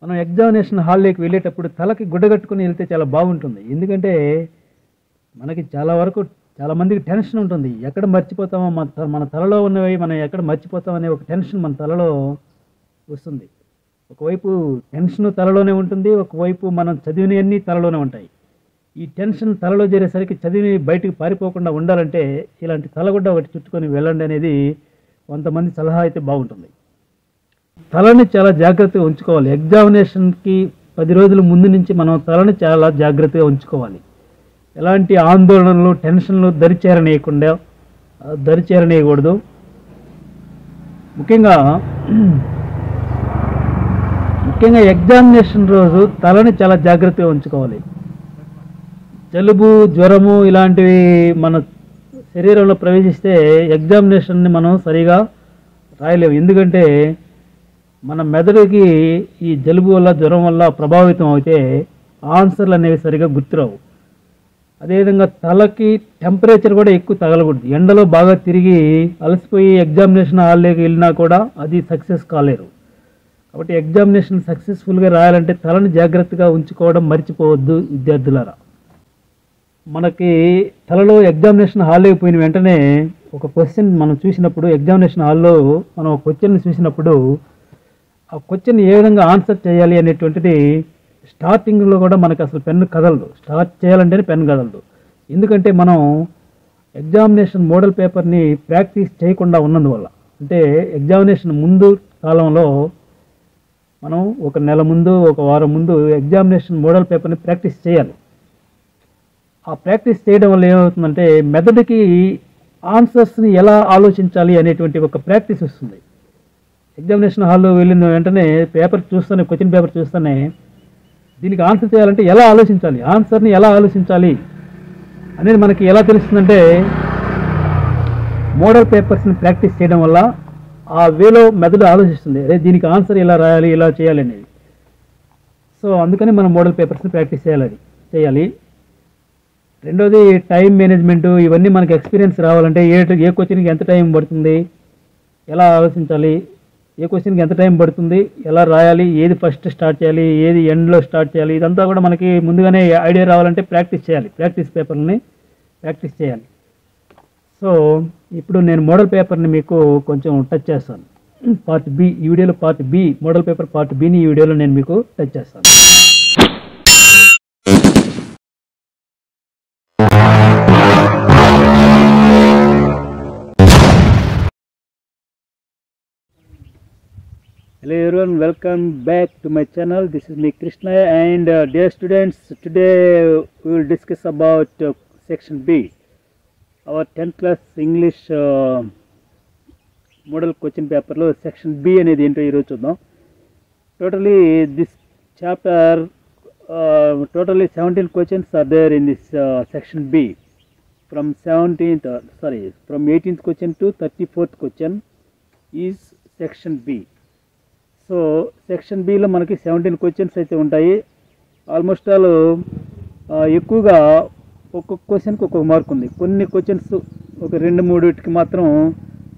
మనం ఎగ్జామినేషన్ హాల్లోకి వెళ్ళేటప్పుడు తలకి గుడ్డగట్టుకుని వెళ్తే చాలా బాగుంటుంది. ఎందుకంటే మనకి చాలా మందికి టెన్షన్ ఉంటుంది. ఎక్కడ మర్చిపోతామో మన తలలో ఉన్నవి మనం ఎక్కడ మర్చిపోతామనే ఒక టెన్షన్ మన తలలో వస్తుంది. ఒకవైపు టెన్షన్ తలలోనే ఉంటుంది, ఒకవైపు మనం చదివినవన్నీ తలలోనే ఉంటాయి. ఈ టెన్షన్ తలలో చేరేసరికి చదివి బయటికి పారిపోకుండా ఉండాలంటే ఇలాంటి తలగుడ్డ ఒకటి చుట్టుకొని వెళ్ళండి అనేది కొంతమంది సలహా అయితే బాగుంటుంది. తలని చాలా జాగ్రత్తగా ఉంచుకోవాలి. ఎగ్జామినేషన్కి 10 రోజుల ముందు నుంచి మనం తలని చాలా జాగ్రత్తగా ఉంచుకోవాలి. ఎలాంటి ఆందోళనలు, టెన్షన్లు దరిచేరనేయకూడదు. ముఖ్యంగా ఎగ్జామినేషన్ రోజు తలని చాలా జాగ్రత్తగా ఉంచుకోవాలి. జలుబు, జ్వరము ఇలాంటివి మన శరీరంలో ప్రవేశిస్తే ఎగ్జామినేషన్ని మనం సరిగా రాయలేము. ఎందుకంటే మన మెదడుకి ఈ జలుబు వల్ల, జ్వరం వల్ల ప్రభావితం అయితే ఆన్సర్లు అనేవి సరిగా గుర్తురావు. అదేవిధంగా తలకి టెంపరేచర్ కూడా ఎక్కువ తగలకూడదు. ఎండలో బాగా తిరిగి అలసిపోయి ఎగ్జామినేషన్ హాల్లోకి వెళ్ళినా కూడా అది సక్సెస్ కాలేరు. కాబట్టి ఎగ్జామినేషన్ సక్సెస్ఫుల్గా రాయాలంటే తలని జాగ్రత్తగా ఉంచుకోవడం మర్చిపోవద్దు విద్యార్థులారా. మనకి తలలో ఎగ్జామినేషన్ హాల్లోకి పోయిన వెంటనే ఒక క్వశ్చన్ మనం చూసినప్పుడు, ఎగ్జామినేషన్ హాల్లో మనం ఒక క్వశ్చన్ చూసినప్పుడు ఆ క్వశ్చన్ ఏ విధంగా ఆన్సర్ చేయాలి అనేటువంటిది స్టార్టింగ్లో కూడా మనకు అసలు పెన్ను కదలదు. స్టార్ట్ చేయాలంటేనే పెన్ను కదలదు. ఎందుకంటే మనం ఎగ్జామినేషన్ మోడల్ పేపర్ని ప్రాక్టీస్ చేయకుండా ఉన్నందువల్ల. అంటే ఎగ్జామినేషన్ ముందు కాలంలో మనం ఒక నెల ముందు, ఒక వారం ముందు ఎగ్జామినేషన్ మోడల్ పేపర్ని ప్రాక్టీస్ చేయాలి. ఆ ప్రాక్టీస్ చేయడం వల్ల ఏమవుతుందంటే మెదడుకి ఆన్సర్స్ని ఎలా ఆలోచించాలి అనేటువంటి ఒక ప్రాక్టీస్ వస్తుంది. ఎగ్జామినేషన్ హాల్లో వెళ్ళిన వెంటనే క్వశ్చన్ పేపర్ చూస్తేనే దీనికి ఆన్సర్ చేయాలంటే ఎలా ఆలోచించాలి, ఆన్సర్ని ఎలా ఆలోచించాలి అనేది మనకి ఎలా తెలుస్తుందంటే మోడల్ పేపర్స్ని ప్రాక్టీస్ చేయడం వల్ల ఆ వేలో మెదడు ఆలోచిస్తుంది. అదే దీనికి ఆన్సర్ ఇలా రాయాలి, ఇలా చేయాలి అనేది. సో అందుకని మనం మోడల్ పేపర్స్ని ప్రాక్టీస్ చేయాలి. రెండోది టైం మేనేజ్మెంటు. ఇవన్నీ మనకి ఎక్స్పీరియన్స్ రావాలంటే ఏ క్వశ్చన్కి ఎంత టైం పడుతుంది, ఎలా ఆలోచించాలి, ఏ క్వశ్చన్కి ఎంత టైం పడుతుంది, ఎలా రాయాలి, ఏది ఫస్ట్ స్టార్ట్ చేయాలి, ఏది ఎండ్లో స్టార్ట్ చేయాలి, ఇదంతా కూడా మనకి ముందుగానే ఐడియా రావాలంటే ప్రాక్టీస్ చేయాలి. ప్రాక్టీస్ పేపర్ని ప్రాక్టీస్ చేయాలి. సో ఇప్పుడు నేను మోడల్ పేపర్ని మీకు కొంచెం టచ్ చేస్తాను. పార్ట్ బి ఈ వీడియోలో, part B model paper part బిని ఈ వీడియోలో నేను మీకు టచ్ చేస్తాను. Hello everyone, welcome back to my channel. This is me Krishna, and dear students, today we will discuss about section B, our 10th class English model question paper lo section B anedi ento ee roju chuddam. Totally this chapter totally 17 questions are there in this section B. From 18th question to 34th question is section B. So section below మనకి 17 questions అయితే ఉంటాయి. Almost all ఎక్కువగా ఒక్కొక్క క్వశ్చన్కి ఒక్కొక్క mark ఉంది. కొన్ని questions ఒక 2-3 మాత్రం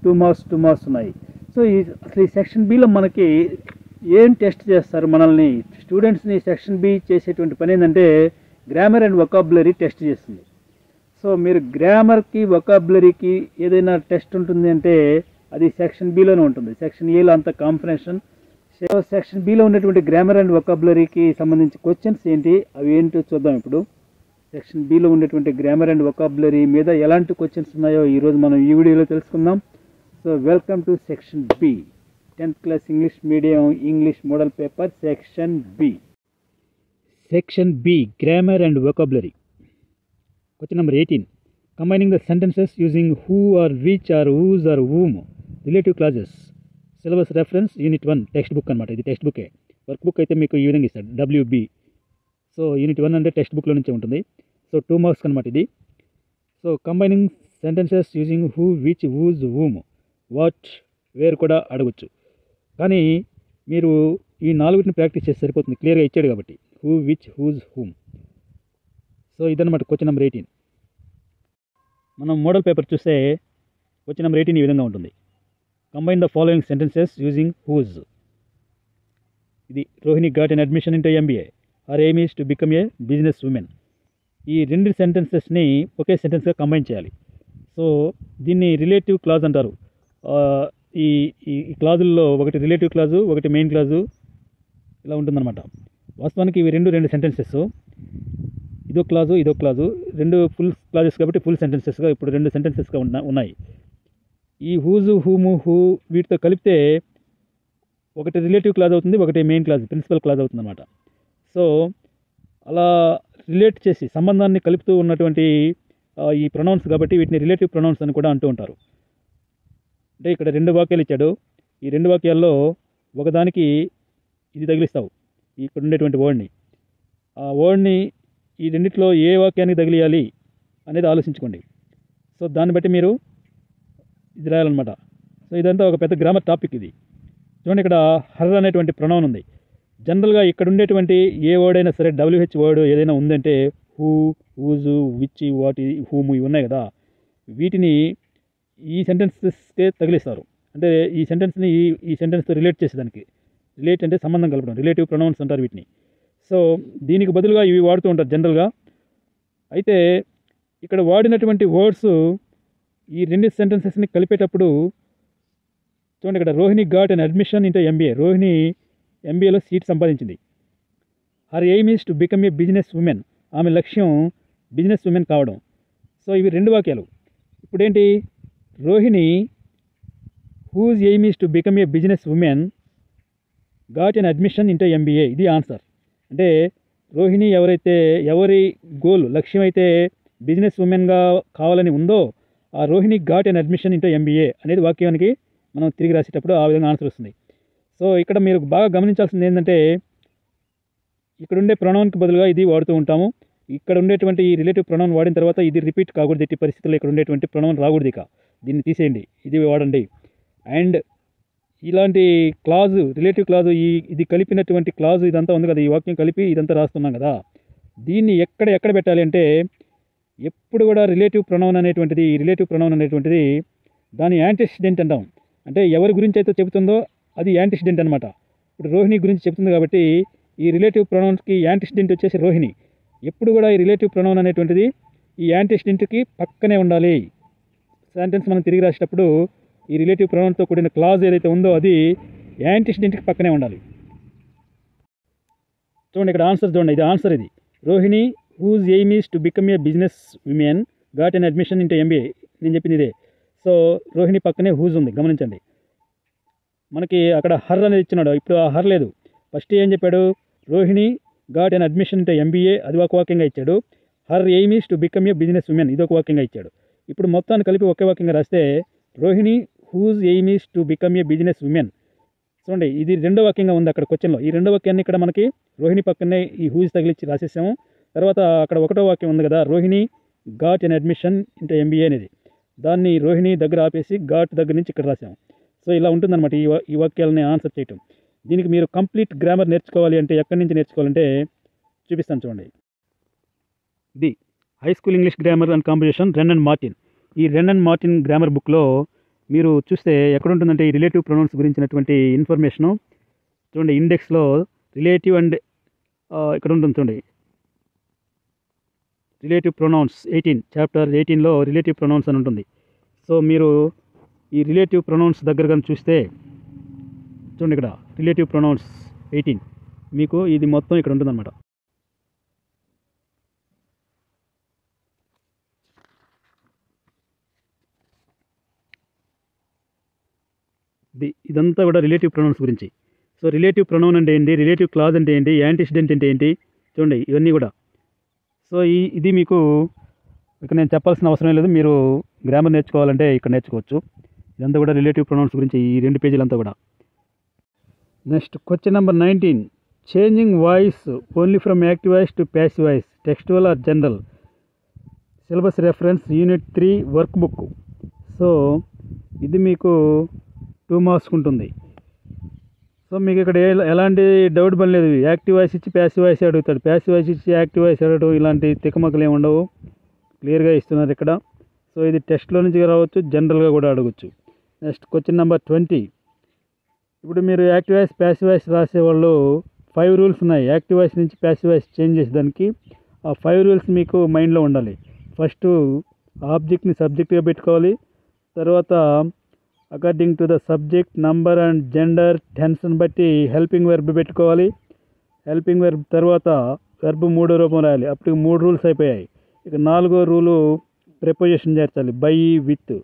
2 మార్క్స్ ఉన్నాయి. సో అసలు ఈ సెక్షన్ బిలో మనకి ఏం టెస్ట్ చేస్తారు మనల్ని, స్టూడెంట్స్ని సెక్షన్ బి చేసేటువంటి పని ఏంటంటే గ్రామర్ అండ్ వొకాబులరీ టెస్ట్ చేస్తుంది. సో మీరు గ్రామర్కి, వొకాబులరీకి ఏదైనా టెస్ట్ ఉంటుంది అంటే అది సెక్షన్ బిలోనే ఉంటుంది. సెక్షన్ ఏలో అంత కాంప్రహెన్షన్. సెక్షన్ బిలో ఉన్నటువంటి గ్రామర్ అండ్ వొకాబులరీకి సంబంధించి క్వశ్చన్స్ ఏంటి, అవి ఏంటో చూద్దాం. ఇప్పుడు సెక్షన్ బిలో ఉన్నటువంటి గ్రామర్ అండ్ వొకాబులరీ మీద ఎలాంటి క్వశ్చన్స్ ఉన్నాయో ఈరోజు మనం ఈ వీడియోలో తెలుసుకుందాం. So welcome to section B, 10th class English medium English model paper, section B. Section B, grammar and vocabulary. Question number 18. Combining the sentences using who or which or whose or whom. Relative clauses. Syllabus reference unit 1 text book అనమాట. ఇది text bouquet. Work book అయితే మీకు ఈ విధంగా ఇస్తాడు, WB. So unit 1 అంటే text బుక్లో నుంచే ఉంటుంది. సో 2 మార్క్స్ అనమాట ఇది. So combining sentences using who, which, whose, whom, what, where కూడా అడగచ్చు. కానీ మీరు ఈ 4ని ప్రాక్టీస్ చేస్తే సరిపోతుంది, క్లియర్గా ఇచ్చాడు కాబట్టి. Who, which, whose, whom. So ఇదన్నమాట క్వశ్చన్ నెంబర్ 18. మనం మోడల్ పేపర్ చూస్తే క్వశ్చన్ నెంబర్ 18 ఈ విధంగా ఉంటుంది. Combine the following sentences using whose. ఇది Rohini got an admission into MBA. Her aim is to become a business woman. ఈ 2 సెంటెన్సెస్ని ఒకే సెంటెన్స్గా కంబైన్ చేయాలి. సో దీన్ని రిలేటివ్ క్లాజ్ అంటారు. ఈ ఈ క్లాజుల్లో ఒకటి రిలేటివ్ క్లాజు, ఒకటి మెయిన్ క్లాజు, ఇలా ఉంటుందన్నమాట. వాస్తవానికి ఇవి రెండు సెంటెన్సెస్. ఇదో క్లాజు, ఇదో క్లాజు, 2 ఫుల్ క్లాజెస్ కాబట్టి ఫుల్ సెంటెన్సెస్గా ఇప్పుడు 2 సెంటెన్సెస్గా ఉన్నాయి. ఈ హూజు, హూము, హూ వీటితో కలిపితే ఒకటి రిలేటివ్ క్లాజ్ అవుతుంది, ఒకటి మెయిన్ క్లాజ్, ప్రిన్సిపల్ క్లాజ్ అవుతుంది అన్నమాట. సో అలా రిలేట్ చేసి సంబంధాన్ని కలుపుతూ ఉన్నటువంటి ఈ ప్రొనౌన్స్ కాబట్టి వీటిని రిలేటివ్ ప్రొనౌన్స్ అని కూడా అంటూ ఉంటారు. అంటే ఇక్కడ 2 వాక్యాలు ఇచ్చాడు. ఈ 2 వాక్యాల్లో ఒకదానికి ఇది తగిలిస్తావు, ఇక్కడ ఉండేటువంటి వర్డ్ని. ఆ వర్డ్ని ఈ రెండిట్లో ఏ వాక్యానికి తగిలియాలి అనేది ఆలోచించుకోండి. సో దాన్ని బట్టి మీరు ఇది రాయాలన్నమాట. సో ఇదంతా ఒక పెద్ద గ్రామర్ టాపిక్ ఇది. చూడండి, ఇక్కడ హర్ అనేటువంటి ప్రొనౌన్ ఉంది. జనరల్గా ఇక్కడ ఉండేటువంటి ఏ వర్డ్ అయినా సరే, WH వర్డ్ ఏదైనా ఉందంటే హూ, హూజు, విచ్, వాట్, హూము ఇవి ఉన్నాయి కదా, వీటిని ఈ సెంటెన్సెస్కే తగిలిస్తారు. అంటే ఈ సెంటెన్స్ని ఈ సెంటెన్స్తో రిలేట్ చేసేదానికి. రిలేట్ అంటే సంబంధం కలపడం, రిలేటివ్ ప్రొనౌన్స్ అంటారు వీటిని. సో దీనికి బదులుగా ఇవి వాడుతూ ఉంటారు జనరల్గా. అయితే ఇక్కడ వాడినటువంటి వర్డ్స్ ఈ 2 సెంటెన్సెస్ని కలిపేటప్పుడు చూడండి, ఇక్కడ Rohini got and admission into MBA. రోహిణి ఎంబీఏలో సీట్ సంపాదించింది. Her aim is to become a business woman. ఆమె లక్ష్యం బిజినెస్ ఉమెన్ కావడం. సో ఇవి 2 వాక్యాలు. ఇప్పుడేంటి, Rohini whose aim is to become a business woman got and admission into MBA. ఇది ఆన్సర్. అంటే రోహిణి ఎవరి గోల్, లక్ష్యం అయితే బిజినెస్ ఉమెన్గా కావాలని ఉందో, ఆ Rohini got and admission into MBA అనేది వాక్యానికి మనం తిరిగి రాసేటప్పుడు ఆ విధంగా ఆన్సర్ వస్తుంది. సో ఇక్కడ మీరు బాగా గమనించాల్సింది ఏంటంటే, ఇక్కడ ఉండే ప్రొనౌన్కి బదులుగా ఇది వాడుతూ ఉంటాము. ఇక్కడ ఉండేటువంటి ఈ రిలేటివ్ ప్రొనౌన్ వాడిన తర్వాత ఇది రిపీట్ కాకూడదు. ఎట్టి పరిస్థితుల్లో ఇక్కడ ఉండేటువంటి ప్రొనౌన్ రాకూడదు. ఇక దీన్ని తీసేయండి, ఇది వాడండి. అండ్ ఇలాంటి క్లాజు, రిలేటివ్ క్లాజు, ఇది కలిపినటువంటి క్లాజు ఇదంతా ఉంది కదా, ఈ వాక్యం కలిపి ఇదంతా రాస్తున్నాం కదా, దీన్ని ఎక్కడ పెట్టాలి అంటే, ఎప్పుడు కూడా రిలేటివ్ ప్రొనౌన్ అనేటువంటిది దాని యాంటిసిడెంట్ అంటాం. అంటే ఎవరి గురించి అయితే చెబుతుందో అది యాంటిసిడెంట్ అనమాట. ఇప్పుడు రోహిణి గురించి చెప్తుంది కాబట్టి ఈ రిలేటివ్ ప్రొనౌన్స్కి యాంటిసిడెంట్ వచ్చేసి రోహిణి. ఎప్పుడు కూడా ఈ రిలేటివ్ ప్రొనౌన్ అనేటువంటిది ఈ యాంటిసిడెంట్కి పక్కనే ఉండాలి. సెంటెన్స్ మనం తిరిగి రాసేటప్పుడు ఈ రిలేటివ్ ప్రొనౌన్తో కూడిన క్లాజ్ ఏదైతే ఉందో అది యాంటిసిడెంట్కి పక్కనే ఉండాలి. చూడండి, ఇక్కడ ఆన్సర్ చూడండి, ఇది ఆన్సర్. ఇది Rohini whose aim is to become a business women got an admission into MBA. నేను చెప్పింది ఇదే. సో రోహిణి పక్కనే హూజ్ ఉంది, గమనించండి. మనకి అక్కడ హర్ అనేది ఇచ్చినాడు, ఇప్పుడు ఆ హర్ లేదు. ఫస్ట్ ఏం చెప్పాడు, Rohini got an admission into MBA, అది ఒక వాక్యంగా ఇచ్చాడు. Her aim is to become a business women, ఇది ఒక వాక్యంగా ఇచ్చాడు. ఇప్పుడు మొత్తాన్ని కలిపి ఒకే వాక్యంగా రాస్తే Rohini whose aim is to become a business woman. చూడండి, ఇది 2వ వాక్యంగా ఉంది అక్కడ క్వశ్చన్లో. ఈ 2వ వాక్యాన్ని ఇక్కడ మనకి రోహిణి పక్కనే ఈ హూజ్ తగిలిచ్చి రాసేసాము. తర్వాత అక్కడ 1వ వాక్యం ఉంది కదా, Rohini got an admission into MBA అనేది, దాన్ని రోహిణి దగ్గర ఆపేసి గాట్ దగ్గర నుంచి ఇక్కడ రాసాము. సో ఇలా ఉంటుందన్నమాట ఈ వాక్యాలని ఆన్సర్ చేయటం. దీనికి మీరు కంప్లీట్ గ్రామర్ నేర్చుకోవాలి అంటే ఎక్కడి నుంచి నేర్చుకోవాలంటే చూపిస్తాను చూడండి. ఇది high school English grammar and composition రెన్ and Martin. ఈ రెన్ అండ్ మార్టిన్ గ్రామర్ బుక్లో మీరు చూస్తే ఎక్కడ ఉంటుందంటే ఈ రిలేటివ్ ప్రొనౌన్స్ గురించినటువంటి ఇన్ఫర్మేషను చూడండి. ఇండెక్స్లో రిలేటివ్ అండ్ ఇక్కడ ఉంటుంది చూడండి, రిలేటివ్ ప్రొనౌన్స్ 18, చాప్టర్ 18లో రిలేటివ్ ప్రొనౌన్స్ అని ఉంటుంది. సో మీరు ఈ రిలేటివ్ ప్రొనౌన్స్ దగ్గర కానీ చూస్తే చూడండి, ఇక్కడ రిలేటివ్ ప్రొనౌన్స్ 18 మీకు ఇది మొత్తం ఇక్కడ ఉంటుందన్నమాట. ఇదంతా కూడా రిలేటివ్ ప్రొనౌన్స్ గురించి. సో రిలేటివ్ ప్రొనౌన్ అంటే ఏంటి, రిలేటివ్ క్లాజ్ అంటే ఏంటి, యాంటిసిడెంట్ అంటే ఏంటి, చూడండి ఇవన్నీ కూడా. సో ఇది మీకు ఇక్కడ నేను చెప్పాల్సిన అవసరం లేదు. మీరు గ్రామర్ నేర్చుకోవాలంటే ఇక్కడ నేర్చుకోవచ్చు. ఇదంతా కూడా రిలేటివ్ ప్రొనౌన్స్ గురించి, ఈ 2 పేజీలంతా కూడా. Next question number 19, changing voice only from active voice to passive voice, textual or general. Syllabus reference unit 3 work book. So ఇది మీకు 2 మార్క్స్ ఉంటుంది. సో మీకు ఇక్కడ ఎలాంటి డౌట్ పని లేదు. యాక్టివ్ వాయిస్ ఇచ్చి ప్యాసివ్ వాయిస్ అడుగుతాడు, ప్యాసివ్ వాయిస్ ఇచ్చి యాక్టివ్ వాయిస్ అడగడం ఇలాంటి తిక్కమక్కలు ఏమి ఉండవు, క్లియర్గా ఇస్తున్నారు ఇక్కడ. సో ఇది టెస్ట్లో నుంచి రావచ్చు, జనరల్గా కూడా అడగచ్చు. Next question number 20. ఇప్పుడు మీరు యాక్టివ్ వాయిస్ ప్యాసివ్ వాయిస్ రాసేవాళ్ళు 5 రూల్స్ ఉన్నాయి. యాక్టివ్ వాయిస్ నుంచి ప్యాసివ్ వాయిస్ చేంజ్ చేసేదానికి ఆ 5 రూల్స్ మీకు మైండ్లో ఉండాలి. ఫస్ట్ ఆబ్జెక్ట్ని సబ్జెక్ట్గా పెట్టుకోవాలి. తర్వాత according to the subject number and gender టెన్స్ని బట్టి హెల్పింగ్ వెర్బ్ పెట్టుకోవాలి. హెల్పింగ్ వెర్బ్ తర్వాత వెర్బ్ 3వ రూపం రాయాలి. అప్పటికి 3 రూల్స్ అయిపోయాయి. ఇక 4వ రూలు ప్రిపోజిషన్ చేర్చాలి. By, with.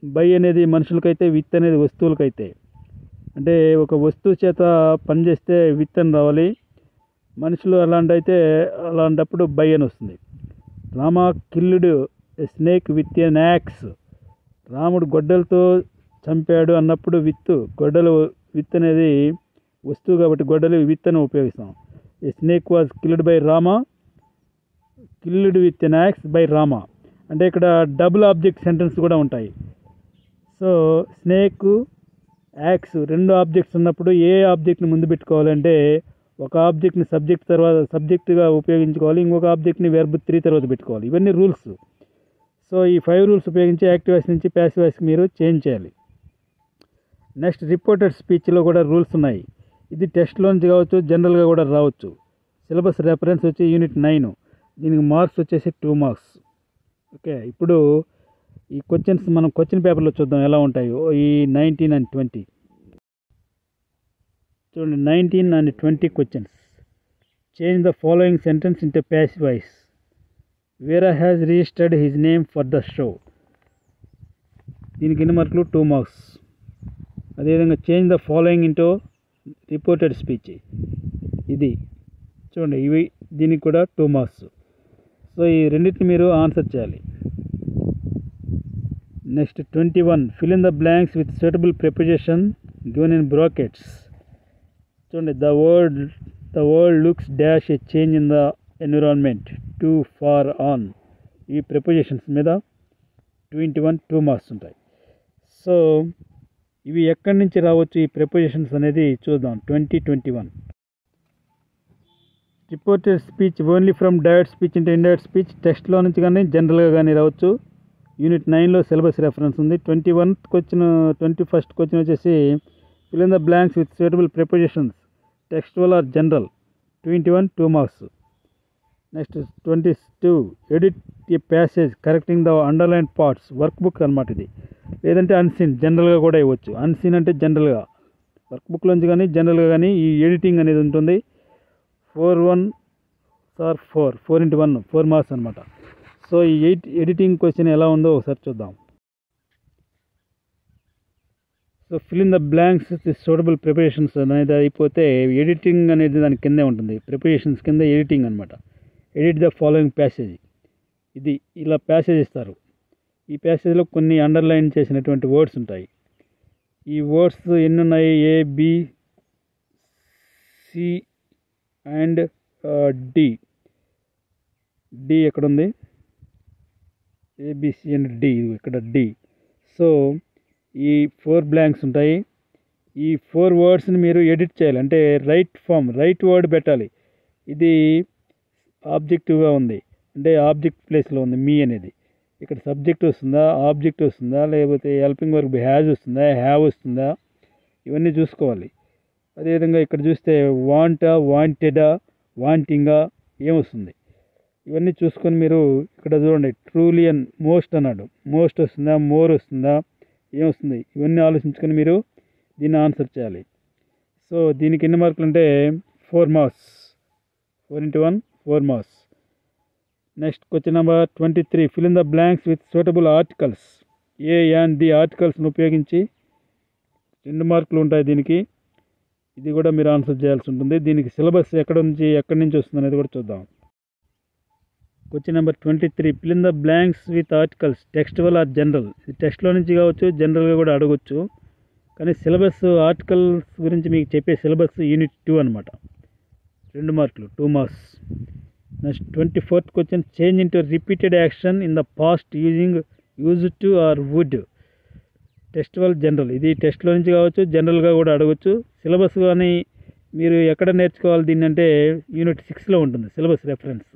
బై అనేది మనుషులకైతే, విత్ అనేది వస్తువులకైతే. అంటే ఒక వస్తువు చేత పనిచేస్తే విత్ అని రావాలి, మనుషులు అలాంటప్పుడు బై అని వస్తుంది. Rama killed a snake with an axe. రాముడు గొడ్డలతో చంపాడు అన్నప్పుడు విత్. గొడ్డలు విత్ అనేది వస్తువు కాబట్టి గొడ్డలు విత్ అని ఉపయోగిస్తాం. A snake was killed by Rama, killed with an axe by Rama. అంటే ఇక్కడ డబుల్ ఆబ్జెక్ట్ సెంటెన్స్ కూడా ఉంటాయి. సో స్నేక్, యాక్స్ 2 ఆబ్జెక్ట్స్ ఉన్నప్పుడు ఏ ఆబ్జెక్ట్ని ముందు పెట్టుకోవాలంటే ఒక ఆబ్జెక్ట్ని సబ్జెక్ట్ తర్వాత సబ్జెక్ట్గా ఉపయోగించుకోవాలి, ఇంకొక ఆబ్జెక్ట్ని వెర్బ్ 3 తర్వాత పెట్టుకోవాలి. ఇవన్నీ రూల్స్. సో ఈ 5 రూల్స్ ఉపయోగించి యాక్టివ్ వాయిస్ నుంచి ప్యాసివ్ వాయిస్కి మీరు చేంజ్ చేయాలి. నెక్స్ట్ రిపోర్టెడ్ స్పీచ్లో కూడా రూల్స్ ఉన్నాయి. ఇది టెస్ట్లో నుంచి కావచ్చు, జనరల్గా కూడా రావచ్చు. సిలబస్ రెఫరెన్స్ వచ్చి యూనిట్ 9. దీనికి మార్క్స్ వచ్చేసి 2 మార్క్స్. ఓకే, ఇప్పుడు ఈ క్వశ్చన్స్ మనం క్వశ్చన్ పేపర్లో చూద్దాం ఎలా ఉంటాయో. ఈ 19 and 20 చూడండి. 19 and 20 questions. Change the following sentence into passive voice. Vera has registered his name for the show. దీనికి ఎన్ని మార్కులు? 2 మార్క్స్. అదేవిధంగా change the following into reported speech. ఇది చూడండి, దీనికి కూడా 2 మార్క్స్. సో ఈ రెండింటిని మీరు ఆన్సర్ చేయాలి. Next 21. Fill in the blanks with suitable preposition given in brackets. చూడండి, the world looks dash a change in the environment to far on. ఈ ప్రిపోజిషన్స్ మీద 21 2 మార్క్స్ ఉంటాయి. సో ఇవి ఎక్కడి నుంచి రావచ్చు ఈ ప్రిపోజిషన్స్ అనేది చూద్దాం. 2021 reported speech only from direct speech into indirect speech. టెక్స్ట్లో నుంచి కానీ జనరల్గా కానీ రావచ్చు. యూనిట్ 9లో సిలబస్ రెఫరెన్స్ ఉంది. 21st క్వశ్చన్ వచ్చేసి fill in the blanks with suitable prepositions textual or general. 21 2 marks. Next 22. Edit a passage correcting the underline parts. Work book అనమాట ఇది. లేదంటే అన్సీన్, జనరల్గా కూడా ఇవ్వచ్చు. అన్సీన్ అంటే జనరల్గా వర్క్ బుక్లోంచి కానీ జనరల్గా కానీ ఈ ఎడిటింగ్ అనేది ఉంటుంది. 4 into 1 4 మార్క్స్ అనమాట. సో ఈ ఎడిటింగ్ క్వశ్చన్ ఎలా ఉందో ఒకసారి చూద్దాం. So fill in the blanks with suitable preparations అనేది అయిపోతే ఎడిటింగ్ అనేది దాని కిందే ఉంటుంది. ప్రిపరేషన్స్ కింద ఎడిటింగ్ అనమాట. Edit the following passage. ఇది ఇలా ప్యాసేజ్ ఇస్తారు. ఈ ప్యాసేజ్లో కొన్ని అండర్లైన్ చేసినటువంటి వర్డ్స్ ఉంటాయి. ఈ వర్డ్స్ ఎన్ని ఉన్నాయి? A, B, C and D. ఎక్కడుంది? ABC అండ్ D, ఇక్కడ D. సో ఈ 4 బ్లాంక్స్ ఉంటాయి. ఈ 4 వర్డ్స్ని మీరు ఎడిట్ చేయాలి. అంటే రైట్ వర్డ్ పెట్టాలి. ఇది ఆబ్జెక్టివ్గా ఉంది, అంటే ఆబ్జెక్ట్ ప్లేస్లో ఉంది మీ అనేది. ఇక్కడ సబ్జెక్ట్ వస్తుందా, ఆబ్జెక్ట్ వస్తుందా, లేకపోతే హెల్పింగ్ వర్బ్ హ్యాజ్ వస్తుందా, హ్యావ్ వస్తుందా, ఇవన్నీ చూసుకోవాలి. అదేవిధంగా ఇక్కడ చూస్తే వాంటా, వాంటెడా, వాంటింగా ఏమొస్తుంది ఇవన్నీ చూసుకొని మీరు ఇక్కడ చూడండి. ట్రూలీ అండ్ మోస్ట్ అన్నాడు. మోస్ట్ వస్తుందా, మోర్ వస్తుందా, ఏమొస్తుంది, ఇవన్నీ ఆలోచించుకొని మీరు దీన్ని ఆన్సర్ చేయాలి. సో దీనికి ఎన్ని మార్కులు అంటే 4 marks. 4 into 1 4 marks. Next question number 23. Fill in the blanks with suitable articles. A and the ఆర్టికల్స్ని ఉపయోగించి 2 మార్కులు ఉంటాయి దీనికి. ఇది కూడా మీరు ఆన్సర్ చేయాల్సి ఉంటుంది. దీనికి సిలబస్ ఎక్కడి నుంచి వస్తుంది అనేది కూడా చూద్దాం. Question number 23. Fill in the blanks with articles textual or general. ఇది టెక్స్ట్లో నుంచి కావచ్చు, జనరల్గా కూడా అడగవచ్చు. కానీ సిలబస్ ఆర్టికల్స్ గురించి మీకు చెప్పే సిలబస్ యూనిట్ 2 అనమాట. 2 మార్కులు 2 marks. Next 24th question, change into repeated action in the past use to or would. Textual general, ఇది టెస్ట్లో నుంచి కావచ్చు, జనరల్గా కూడా అడగచ్చు. సిలబస్ కానీ మీరు ఎక్కడ నేర్చుకోవాలి దీన్ని అంటే యూనిట్ 6లో ఉంటుంది సిలబస్ రెఫరెన్స్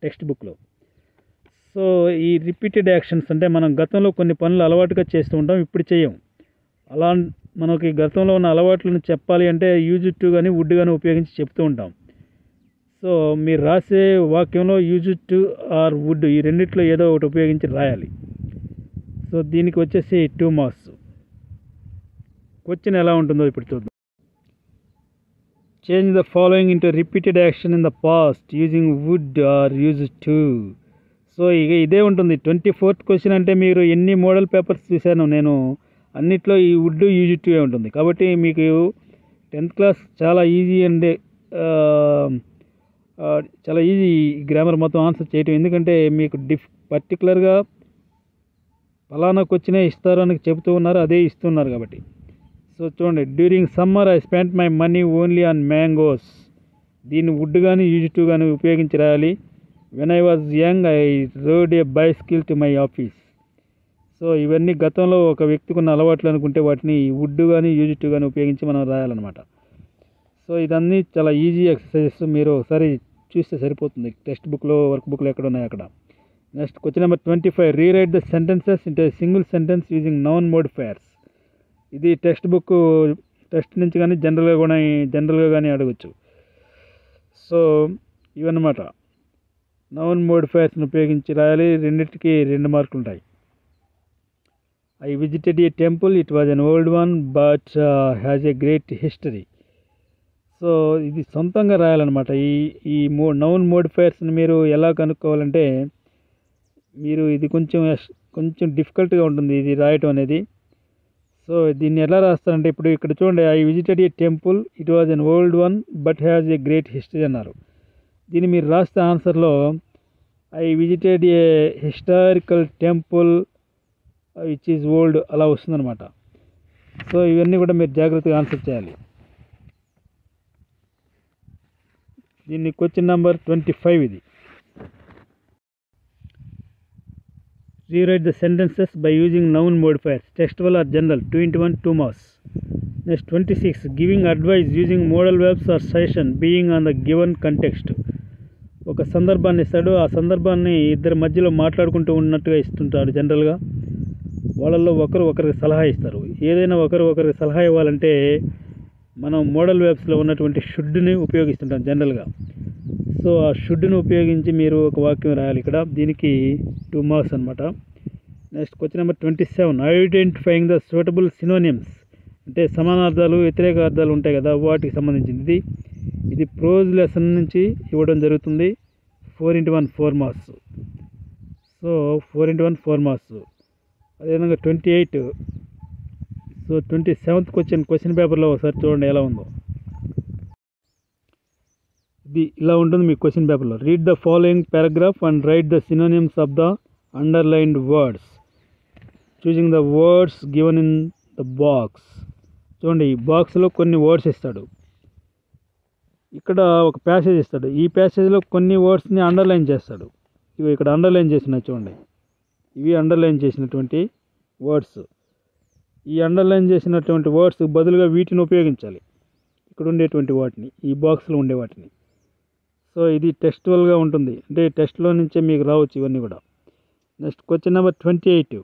టెక్స్ట్ బుక్లో. సో ఈ రిపీటెడ్ యాక్షన్స్ అంటే మనం గతంలో కొన్ని పనులు అలవాటుగా చేస్తూ ఉంటాం, ఇప్పుడు చేయం. అలా మనకి గతంలో ఉన్న అలవాట్లను చెప్పాలి అంటే యూజ్ టు కానీ వుడ్ కానీ ఉపయోగించి చెప్తూ ఉంటాం. సో మీరు రాసే వాక్యంలో యూజ్ టు ఆర్ వుడ్ ఈ రెండిట్లో ఏదో ఒకటి ఉపయోగించి రాయాలి. సో దీనికి వచ్చేసి 2 మార్క్స్. క్వశ్చన్ ఎలా ఉంటుందో ఇప్పుడు చూద్దాం. Change the following into repeated action in the past using would or use to. So ఇక ఇదే ఉంటుంది. 24th క్వశ్చన్ అంటే మీరు ఎన్ని మోడల్ పేపర్స్ చూశాను నేను, అన్నిట్లో ఈ వుడ్ యూజ్ టు ఉంటుంది. కాబట్టి మీకు 10th క్లాస్ చాలా ఈజీ అండ్ చాలా ఈజీ గ్రామర్ మొత్తం ఆన్సర్ చేయటం. ఎందుకంటే మీకు పర్టికులర్గా ఫలానా క్వశ్చనే ఇస్తారు అని చెబుతూ ఉన్నారు, అదే ఇస్తున్నారు కాబట్టి. సో చూడండి, during summer I spent my money only on mangoes. దీన్ని వుడ్ కానీ యూజ్ టు కానీ ఉపయోగించి రాయాలి. When I was young I wrote A bicycle to my office. So ఇవన్నీ గతంలో ఒక వ్యక్తికి ఉన్న అలవాట్లు అనుకుంటే వాటిని వుడ్ కానీ యూజ్ టు కానీ ఉపయోగించి మనం రాయాలన్నమాట. సో ఇదన్నీ చాలా ఈజీ ఎక్సర్సైజెస్, మీరు ఒకసారి చూస్తే సరిపోతుంది. టెక్స్ట్ బుక్లో వర్క్ బుక్లో ఎక్కడ ఉన్నాయి అక్కడ. Next question number 25, rewrite the sentences into single sentence using noun modifiers. ఇది టెక్స్ట్ బుక్ టెస్ట్ నుంచి కానీ జనరల్గా కానీ అడగచ్చు. సో ఇవన్నమాట నౌన్ మోడిఫైయర్స్ని ఉపయోగించి రాయాలి. రెండింటికి 2 మార్కులు ఉంటాయి. I visited a temple, it was an old one but has a great history. So ఇది సొంతంగా రాయాలన్నమాట. ఈ నౌన్ మోడిఫైయర్స్ని మీరు ఎలా కనుక్కోవాలంటే మీరు ఇది కొంచెం డిఫికల్ట్గా ఉంటుంది ఇది రాయటం అనేది. సో దీన్ని ఎలా రాస్తారంటే ఇప్పుడు ఇక్కడ చూడండి, I visited a temple, it was an old one but has a great history అన్నారు. దీన్ని మీరు రాస్తే ఆన్సర్లో I visited a historical temple which is old అలా వస్తుందన్నమాట. సో ఇవన్నీ కూడా మీరు జాగ్రత్తగా ఆన్సర్ చేయాలి. దీన్ని క్వశ్చన్ నెంబర్ 25 ఇది. Rewrite the sentences by using noun modifiers. Textual or general. 2 into 1, 2 marks. Next 26. Giving advice using modal verbs or suggestion being on the given context. ఒక సందర్భాన్ని ఇస్తాడు, ఆ సందర్భాన్ని ఇద్దరి మధ్యలో మాట్లాడుకుంటూ ఉన్నట్టుగా ఇస్తుంటాడు. జనరల్గా వాళ్ళల్లో ఒకరికి సలహా ఇస్తారు. ఏదైనా ఒకరికి సలహా ఇవ్వాలంటే మనం మోడల్ వెబ్స్లో ఉన్నటువంటి షుడ్ని ఉపయోగిస్తుంటాం జనరల్గా. సో ఆ షుడ్ని ఉపయోగించి మీరు ఒక వాక్యం రాయాలి ఇక్కడ. దీనికి 2 మార్క్స్ అనమాట. Next question number 27, identifying the suitable synonyms అంటే సమానార్థాలు వ్యతిరేక అర్థాలు ఉంటాయి కదా, వాటికి సంబంధించింది. ఇది ప్రోజ్ లెసన్ నుంచి ఇవ్వడం జరుగుతుంది. 4 into 1, 4 marks. So 4 into 1, 4 marks. అదేవిధంగా 28. సో 27th క్వశ్చన్ పేపర్లో ఒకసారి చూడండి ఎలా ఉందో. ఇది ఇలా ఉంటుంది మీ క్వశ్చన్ పేపర్లో. Read the following paragraph and right the synonyms of the underlined words choosing the words given in the box. చూడండి, ఈ బాక్స్లో కొన్ని వర్డ్స్ ఇస్తాడు, ఇక్కడ ఒక ప్యాసేజ్ ఇస్తాడు. ఈ ప్యాసేజ్లో కొన్ని వర్డ్స్ని అండర్లైన్ చేస్తాడు. ఇవి ఇక్కడ అండర్లైన్ చేసినవి చూడండి, ఇవి అండర్లైన్ చేసినటువంటి వర్డ్స్. ఈ అండర్లైన్ చేసినటువంటి వర్డ్స్ బదులుగా వీటిని ఉపయోగించాలి, ఇక్కడ ఉండేటువంటి వాటిని, ఈ బాక్స్లో ఉండే వాటిని. సో ఇది టెక్స్టువల్గా ఉంటుంది, అంటే టెస్ట్లో నుంచే మీకు రావచ్చు ఇవన్నీ కూడా. Next question number 28,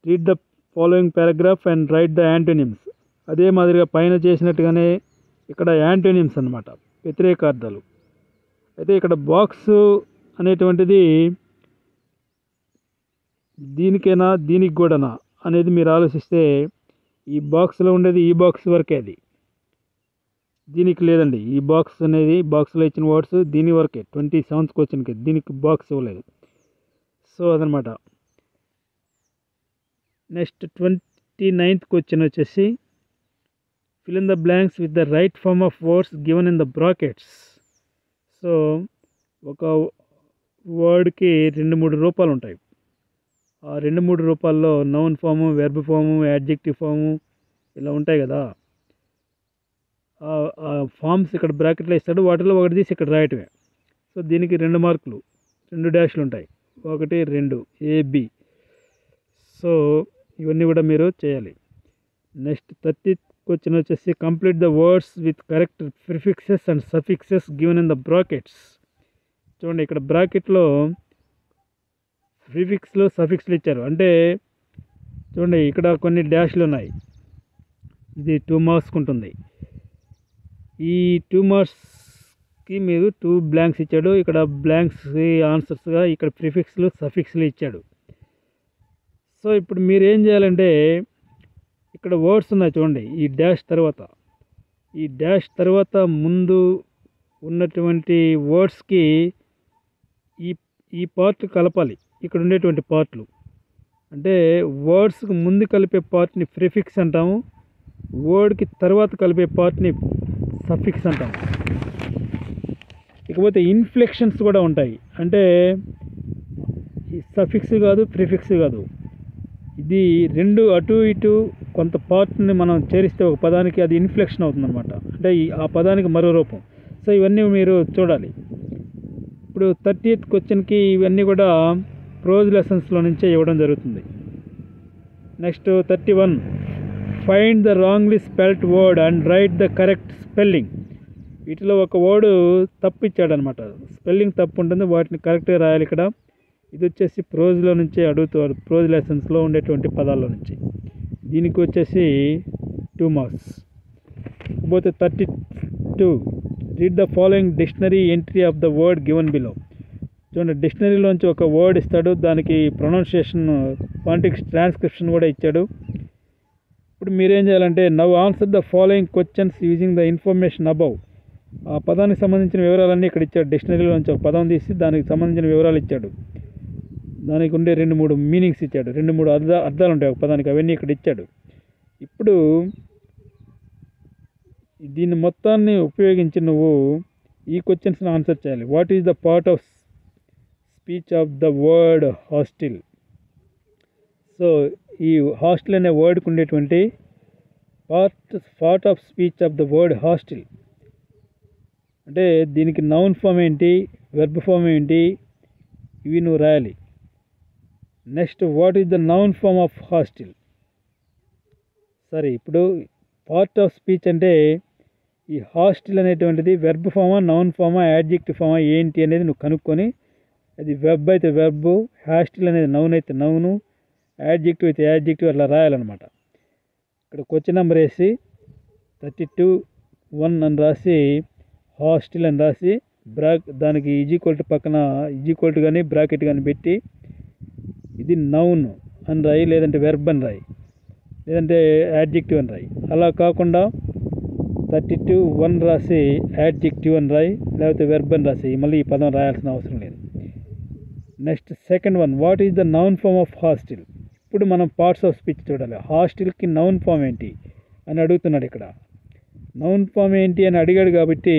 read the following paragraph and right the antonyms. అదే మాదిరిగా పైన చేసినట్టుగానే ఇక్కడ యాంటోనిమ్స్ అన్నమాట, వ్యతిరేకార్థాలు. అయితే ఇక్కడ బాక్స్ అనేటువంటిది దీనికైనా దీనికి కూడానా అనేది మీరు ఆలోచిస్తే ఈ బాక్స్లో ఉండేది ఈ బాక్స్ వరకే, అది దీనికి లేదండి. ఈ బాక్స్ అనేది బాక్స్లో ఇచ్చిన వర్డ్స్ దీని వరకే, 27th క్వశ్చన్కి, దీనికి బాక్స్ ఇవ్వలేదు. సో అదనమాట. నెక్స్ట్ 29th క్వశ్చన్ వచ్చేసి fill in the blanks with the right form of words given in the brackets. So ఒక వర్డ్కి 2-3 రూపాలు ఉంటాయి. ఆ 2-3 రూపాల్లో noun form, verb form, adjective form ఇలా ఉంటాయి కదా. ఆ ఫామ్స్ ఇక్కడ బ్రాకెట్లో ఇస్తాడు, వాటిలో ఒకటి తీసి ఇక్కడ రాయటమే. సో దీనికి 2 మార్కులు, 2 డాష్లు ఉంటాయి, 1 2 AB. సో ఇవన్నీ కూడా మీరు చేయాలి. నెక్స్ట్ 30th క్వశ్చన్ వచ్చేసి complete the words with correct prefixes and suffixes given in the brackets. చూడండి ఇక్కడ బ్రాకెట్లో ప్రిఫిక్స్లు సఫిక్స్లు ఇచ్చారు. అంటే చూడండి ఇక్కడ కొన్ని డాష్లు ఉన్నాయి, ఇది 2 మార్క్స్ ఉంటుంది. ఈ 2 మార్క్స్కి మీరు 2 బ్లాంక్స్ ఇచ్చాడు. ఇక్కడ బ్లాంక్స్ ఆన్సర్స్గా ఇక్కడ ప్రిఫిక్స్లు సఫిక్స్లు ఇచ్చాడు. సో ఇప్పుడు మీరు ఏం చేయాలంటే ఇక్కడ వర్డ్స్ ఉన్నాయి చూడండి, ఈ డాష్ తర్వాత ముందు ఉన్నటువంటి వర్డ్స్కి ఈ పార్ట్ కలపాలి. ఇక్కడ ఉండేటువంటి పార్ట్లు అంటే వర్డ్స్కి ముందు కలిపే పార్ట్ని ప్రిఫిక్స్ అంటాము, వర్డ్కి తర్వాత కలిపే పార్ట్ని సఫిక్స్ అంటాము. ఇకపోతే ఇన్ఫ్లెక్షన్స్ కూడా ఉంటాయి. అంటే ఈ సఫిక్స్ కాదు, ప్రిఫిక్స్ కాదు, ఇది 2 అటు ఇటు కొంత పార్ట్ని మనం చేరిస్తే ఒక పదానికి అది ఇన్ఫ్లెక్షన్ అవుతుందన్నమాట. అంటే ఆ పదానికి మరో రూపం. సో ఇవన్నీ మీరు చూడాలి. ఇప్పుడు 30th క్వశ్చన్కి ఇవన్నీ కూడా ప్రోజ్ లెసన్స్లో నుంచే ఇవ్వడం జరుగుతుంది. Next 31 find the wrongly spelt word and right the correct spelling. వీటిలో ఒక వర్డ్ తప్పు ఇచ్చాడనమాట, స్పెల్లింగ్ తప్పు ఉంటుంది, వాటిని కరెక్ట్గా రాయాలి. ఇక్కడ ఇది వచ్చేసి ప్రోజ్లో నుంచే అడుగుతారు, ప్రోజ్ లెసన్స్లో ఉండేటువంటి పదాల్లో నుంచి. దీనికి వచ్చేసి 2 మార్క్స్. పోతే 32 read the following dictionary entry of the word given below. చూడండి డిక్షనరీలోంచి ఒక వర్డ్ ఇస్తాడు, దానికి ప్రొనౌన్సియేషన్ ఫాంటిక్స్ ట్రాన్స్క్రిప్షన్ కూడా ఇచ్చాడు. ఇప్పుడు మీరేం చేయాలంటే now answer the following questions using the information above. ఆ పదానికి సంబంధించిన వివరాలన్నీ ఇక్కడ ఇచ్చాడు. డిక్షనరీలోంచి ఒక పదం తీసి దానికి సంబంధించిన వివరాలు ఇచ్చాడు, దానికి ఉండే 2-3 మీనింగ్స్ ఇచ్చాడు, 2-3 అర్థాలు ఉంటాయి ఒక పదానికి, అవన్నీ ఇక్కడ ఇచ్చాడు. ఇప్పుడు దీన్ని మొత్తాన్ని ఉపయోగించి నువ్వు ఈ క్వశ్చన్స్ని ఆన్సర్ చేయాలి. What is the part of speech of the word hostile. So ఈ హాస్టల్ అనే వర్డ్కి ఉండేటువంటి part of speech of the word hostile అంటే దీనికి నౌన్ ఫామ్ ఏంటి, వెర్బ్ ఫామ్ ఏంటి, ఇవి నువ్వు రాయాలి. Next what is the noun form of hostile. సరే ఇప్పుడు పార్ట్ ఆఫ్ స్పీచ్ అంటే ఈ హాస్టిల్ అనేటువంటిది వెర్బ్ ఫామా, నౌన్ ఫామా, యాడ్జెక్టివ్ ఫామా ఏంటి అనేది నువ్వు కనుక్కొని, అది వెబ్ అయితే వెబ్, హాస్టిల్ అనేది నౌన్ అయితే నౌను, యాడ్జెక్టివ్ అయితే యాడ్జెక్టివ్ అట్లా రాయాలన్నమాట. ఇక్కడ క్వశ్చన్ నెంబర్ వేసి 32(1) అని రాసి హాస్టిల్ అని రాసి దానికి ఈజీక్వల్ టు పక్కన ఈజీక్వల్ టు కానీ బ్రాకెట్ కానీ పెట్టి ఇది నౌన్ అని రాయి, లేదంటే వెర్బ్ అని రాయి, లేదంటే యాడ్జెక్టివ్ అని రాయి. అలా కాకుండా 32(1) రాసి యాడ్జెక్టివ్ అని రాయి, లేకపోతే వెర్బ్ అని రాసి, మళ్ళీ ఈ పదం రాయాల్సిన అవసరం లేదు. Next second one what is the noun form of hostile. ఇప్పుడు మనం పార్ట్స్ ఆఫ్ స్పీచ్ చూడాలి. హాస్టిల్కి నౌన్ ఫామ్ ఏంటి అని అడుగుతున్నాడు. ఇక్కడ నౌన్ ఫామ్ ఏంటి అని అడిగాడు కాబట్టి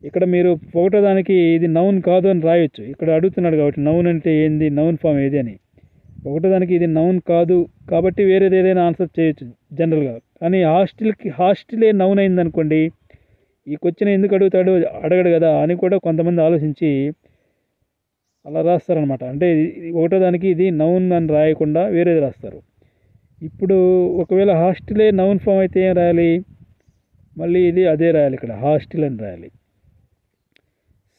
ఇక్కడ మీరు ఒకటో దానికి ఇది నౌన్ కాదు అని రాయొచ్చు. ఇక్కడ అడుగుతున్నాడు కాబట్టి నౌన్ అంటే ఏంది, నౌన్ ఫామ్ ఏది అని. ఒకటో దానికి ఇది నౌన్ కాదు కాబట్టి వేరేది ఏదైనా ఆన్సర్ చేయొచ్చు జనరల్గా. కానీ హాస్టిలే నౌన్ అయిందనుకోండి, ఈ క్వశ్చన్ ఎందుకు అడగడు కదా అని కూడా కొంతమంది ఆలోచించి అలా రాస్తారనమాట. అంటే ఒకటో దానికి ఇది నౌన్ అని రాయకుండా వేరేది రాస్తారు. ఇప్పుడు ఒకవేళ హాస్టిలే నౌన్ ఫామ్ అయితే ఏం రాయాలి, మళ్ళీ ఇది అదే రాయాలి, ఇక్కడ హాస్టిల్ అని రాయాలి.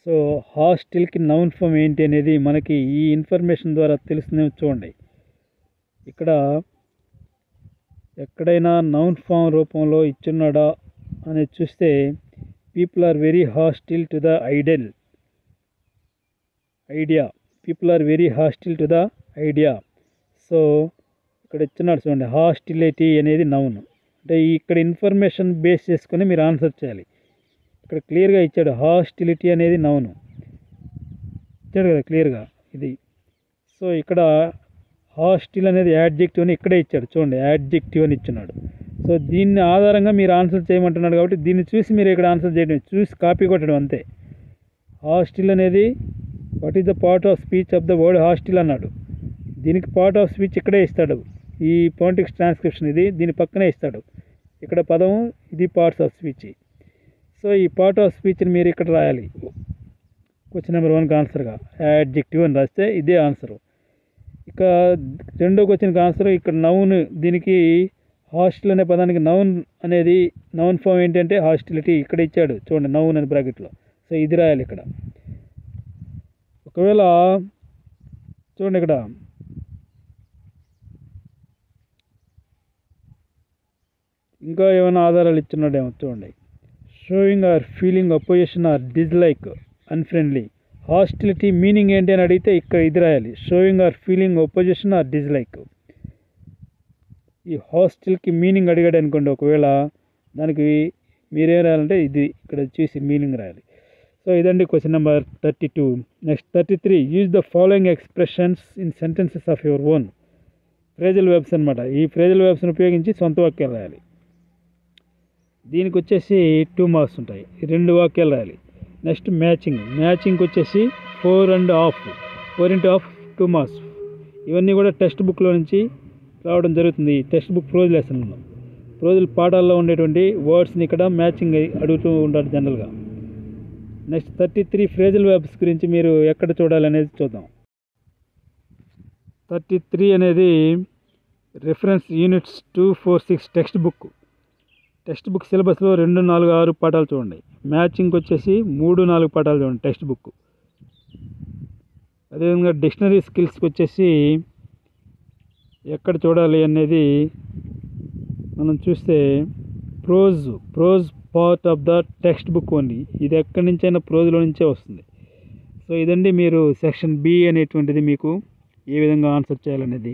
సో హాస్టిల్కి నౌన్ ఫామ్ ఏంటి అనేది మనకి ఈ ఇన్ఫర్మేషన్ ద్వారా తెలుస్తుంది. చూడండి ఇక్కడ ఎక్కడైనా నౌన్ ఫామ్ రూపంలో ఇచ్చున్నాడా అనేది చూస్తే people are very hostile to the idea. People are very hostile to the idea. So ఇక్కడ ఇచ్చినాడు చూడండి, హాస్టిలిటీ అనేది నౌన్. అంటే ఇక్కడ ఇన్ఫర్మేషన్ బేస్ చేసుకొని మీరు ఆన్సర్ చేయాలి. ఇక్కడ క్లియర్గా ఇచ్చాడు, హాస్టిలిటీ అనేది నౌన్ ఇచ్చాడు కదా క్లియర్గా ఇది. సో ఇక్కడ హాస్టిల్ అనేది యాడ్జెక్టివ్ అని ఇక్కడే ఇచ్చాడు చూడండి, యాడ్జెక్టివ్ అని ఇచ్చున్నాడు. సో దీన్ని ఆధారంగా మీరు ఆన్సర్ చేయమంటున్నాడు కాబట్టి దీన్ని చూసి మీరు ఇక్కడ ఆన్సర్ చేయడం, చూసి కాపీ కొట్టడం అంతే. హాస్టిల్ అనేది what is the part of speech of the word hostile అన్నాడు. దీనికి పార్ట్ ఆఫ్ స్పీచ్ ఇక్కడే ఇస్తాడు, ఈ ఫోనెటిక్ ట్రాన్స్క్రిప్షన్ ఇది దీని పక్కనే ఇస్తాడు. ఇక్కడ పదం ఇది పార్ట్స్ ఆఫ్ స్పీచ్. సో ఈ పార్ట్ ఆఫ్ స్పీచ్ని మీరు ఇక్కడ రాయాలి. క్వశ్చన్ నెంబర్ 1కి ఆన్సర్గా యాడ్జెక్టివ్ అని రాస్తే ఇదే ఆన్సరు. ఇక రెండో క్వశ్చన్కి ఆన్సర్ ఇక్కడ నౌన్, దీనికి హాస్టల్ అనే పదానికి నౌన్ అనేది నౌన్ ఫామ్ ఏంటంటే హాస్టిలిటీ. ఇక్కడ ఇచ్చాడు చూడండి నౌన్ అని బ్రాకెట్లో. సో ఇది రాయాలి ఇక్కడ. ఒకవేళ చూడండి ఇక్కడ ఇంకా ఏమైనా ఆధారాలు ఇచ్చున్నాడేమో చూడండి. Showing or feeling opposition or dislike unfriendly. Hostility meaning ఏంటి అని అడిగితే ఇక్కడ ఇది రాయాలి, showing or feeling opposition or dislike. ఈ హాస్టిల్కి మీనింగ్ అడిగాడు అనుకోండి, ఒకవేళ దానికి మీరేం రాయాలంటే ఇది ఇక్కడ చూసి మీనింగ్ రాయాలి. సో ఇదండి question number 32. Next 33. Use the following expressions in sentences of your own. Phrasal verbs అనమాట. ఈ ఫ్రేజల్ వెర్బ్స్ని ఉపయోగించి సొంత వాక్యాలు రాయాలి. దీనికి వచ్చేసి 2 మార్క్స్ ఉంటాయి, 2 వాక్యాలు రాయాలి. నెక్స్ట్ మ్యాచింగ్కి వచ్చేసి 4 into half 2 మార్క్స్. ఇవన్నీ కూడా టెక్స్ట్ బుక్లో నుంచి రావడం జరుగుతుంది. టెక్స్ట్ బుక్ ప్రోజ్ లెసన్లో, ప్రోజుల పాఠాల్లో ఉండేటువంటి వర్డ్స్ని ఇక్కడ మ్యాచింగ్ అడుగుతూ ఉంటారు జనరల్గా. నెక్స్ట్ 33 ఫ్రేజల్ వెర్బ్స్ గురించి మీరు ఎక్కడ చూడాలనేది చూద్దాం. 33 అనేది రిఫరెన్స్ యూనిట్స్ 246 టెక్స్ట్ బుక్ సిలబస్లో 2, 4, 6 పాఠాలు చూడండి. మ్యాచింగ్కి వచ్చేసి 3, 4 పాఠాలు చూడండి టెక్స్ట్ బుక్. అదేవిధంగా డిక్షనరీ స్కిల్స్కి వచ్చేసి ఎక్కడ చూడాలి అనేది మనం చూస్తే prose part of the text book only. ఇది ఎక్కడి నుంచైనా ప్రోజ్లో నుంచే వస్తుంది. సో ఇదండి మీరు సెక్షన్ బి అనేటువంటిది మీకు ఏ విధంగా ఆన్సర్ చేయాలనేది.